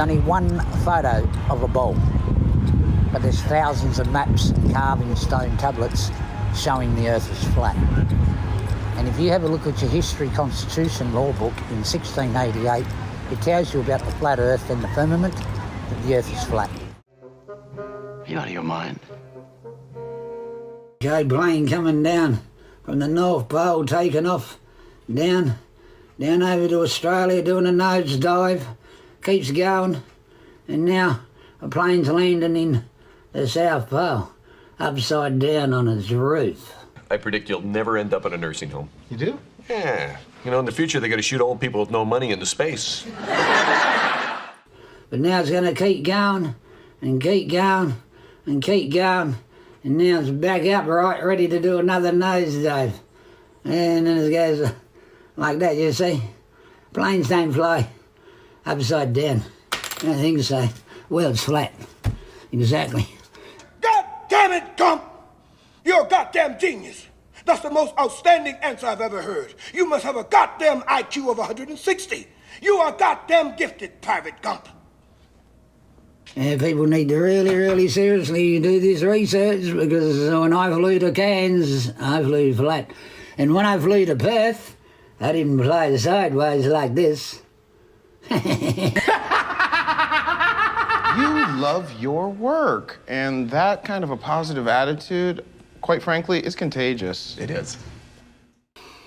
only one photo of a bowl, but there's thousands of maps and carving stone tablets showing the Earth is flat. And if you have a look at your history constitution law book in 1688, it tells you about the flat Earth and the firmament, that the Earth is flat. Are you out of your mind? Jay plane coming down from the North Pole, taking off down over to Australia, doing a nosedive, keeps going, and now a plane's landing in the South Pole, upside down on its roof. I predict you'll never end up in a nursing home. You do? Yeah. You know, in the future, they're going to shoot old people with no money into space. But now it's going to keep going, and keep going, and keep going, and now it's back up, right, ready to do another nosedive. And then it goes like that, you see. Planes don't fly upside down. I don't think so. World's flat. Exactly. God damn it, Gump! You're a goddamn genius. That's the most outstanding answer I've ever heard. You must have a goddamn IQ of 160. You are goddamn gifted, Private Gump. And people need to really, really seriously do this research, because when I flew to Cairns, I flew flat. And when I flew to Perth, I didn't fly sideways like this. You love your work, and that kind of a positive attitude, quite frankly, is contagious. It is.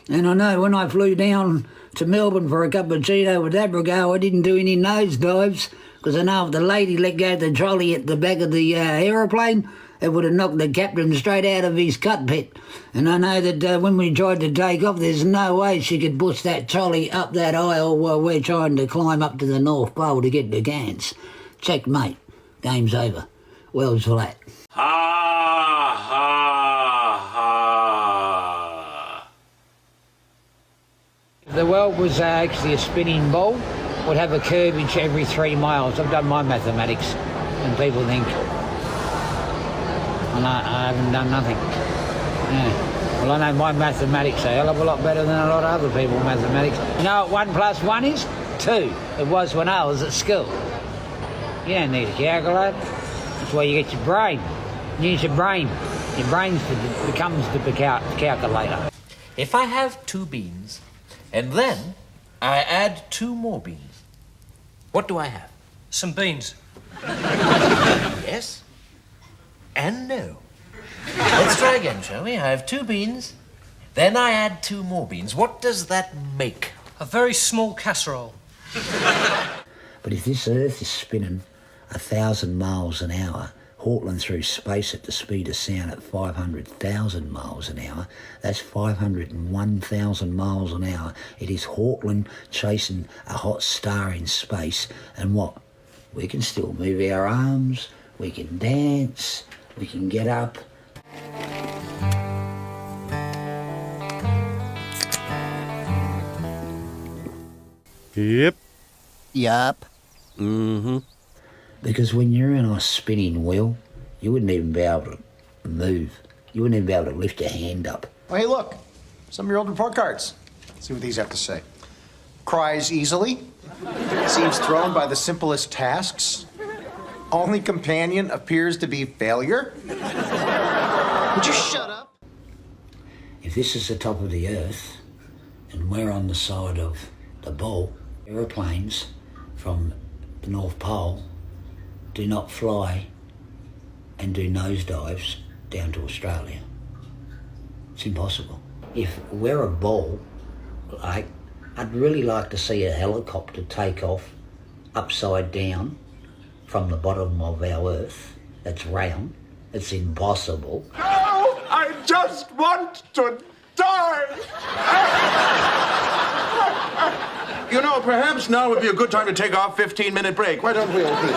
And I know when I flew down to Melbourne for a cappuccino with Abrigo, I didn't do any nosedives, because I know if the lady let go of the trolley at the back of the aeroplane, it would have knocked the captain straight out of his cockpit. And I know that when we tried to take off, there's no way she could push that trolley up that aisle while we're trying to climb up to the North Pole to get to Cairns. Checkmate. Game's over. World's flat. Ha, ha, ha. If the world was actually a spinning ball, would have a curve each every 3 miles. I've done my mathematics, and people think, and I haven't done nothing. Yeah. Well, I know my mathematics are a hell of a lot better than a lot of other people's mathematics. You know what 1 + 1 is? 2. It was when I was at school. You don't need a calculator. That's why you get your brain. Use your brain. Your brain becomes the calculator. If I have 2 beans, and then I add 2 more beans, what do I have? Some beans. Yes and no. Let's try again, shall we? I have 2 beans, then I add 2 more beans. What does that make? A very small casserole. But if this Earth is spinning 1,000 miles an hour, hurtling through space at the speed of sound at 500,000 miles an hour, that's 501,000 miles an hour. It is hurtling, chasing a hot star in space, and what? We can still move our arms, we can dance, we can get up. Yep. Yup. Mm-hmm. Because when you're in a spinning wheel, you wouldn't even be able to move. You wouldn't even be able to lift your hand up. Oh, hey, look. Some of your old report cards. Let's see what these have to say. Cries easily. Seems thrown by the simplest tasks. Only companion appears to be failure. Would you shut up? If this is the top of the Earth, and we're on the side of the ball, aeroplanes from the North Pole do not fly and do nosedives down to Australia. It's impossible. If we're a ball, I'd really like to see a helicopter take off upside down from the bottom of our Earth. That's round. It's impossible. No! I just want to die! You know, perhaps now would be a good time to take our 15-minute break. Why don't we all do it?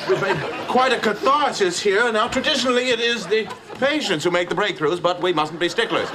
We've made quite a catharsis here. Now, traditionally, it is the patients who make the breakthroughs, but we mustn't be sticklers.